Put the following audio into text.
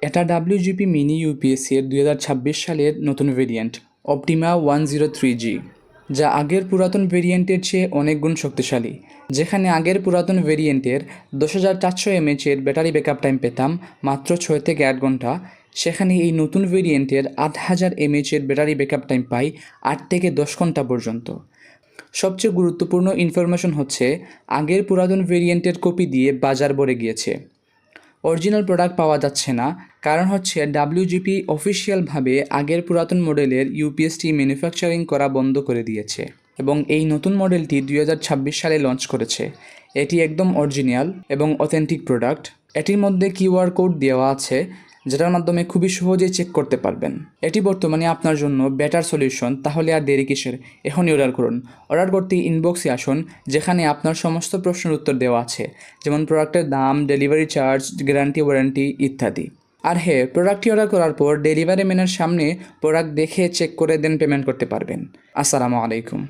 এটা WGP mini UPSC এর 2026 সালের নতুন ভেরিয়েন্ট অপটিমা 103G, যা আগের পুরাতন ভেরিয়েন্টের চেয়ে অনেক গুণ শক্তিশালী। যেখানে আগের পুরাতন ভেরিয়েন্টের 10,400 mAh এর ব্যাটারি ব্যাকআপ টাইম পেতাম মাত্র 6 থেকে 8 ঘন্টা, সেখানে এই নতুন ভেরিয়েন্টের 8,000 mAh এর ব্যাটারি ব্যাকআপ টাইম পাই 8 থেকে 10 ঘন্টা পর্যন্ত। সবচেয়ে গুরুত্বপূর্ণ ইনফরমেশন হচ্ছে, আগের পুরাতন ভেরিয়েন্টের কপি দিয়ে বাজার ভরে গিয়েছে। অরিজিনাল প্রোডাক্ট পাওয়া যাচ্ছে না, কারণ হচ্ছে WGP অফিসিয়ালভাবে আগের পুরাতন মডেলের ইউপিএসটি ম্যানুফ্যাকচারিং করা বন্ধ করে দিয়েছে এবং এই নতুন মডেলটি 2026 সালে লঞ্চ করেছে। এটি একদম অরিজিনাল এবং অথেন্টিক প্রোডাক্ট। এটির মধ্যে কিউআর কোড দেওয়া আছে, যেটার মাধ্যমে খুবই সহজেই চেক করতে পারবেন। এটি বর্তমানে আপনার জন্য বেটার সলিউশন। তাহলে আর দেরি কিসের, এখনই অর্ডার করুন। অর্ডার করতে ইনবক্সে আসুন, যেখানে আপনার সমস্ত প্রশ্নের উত্তর দেওয়া আছে, যেমন প্রোডাক্টের দাম, ডেলিভারি চার্জ, গ্যারান্টি, ওয়ারেন্টি ইত্যাদি। আর হ্যাঁ, প্রোডাক্টটি অর্ডার করার পর ডেলিভারি ম্যানের সামনে প্রোডাক্ট দেখে চেক করে দেন পেমেন্ট করতে পারবেন। আসসালামু আলাইকুম।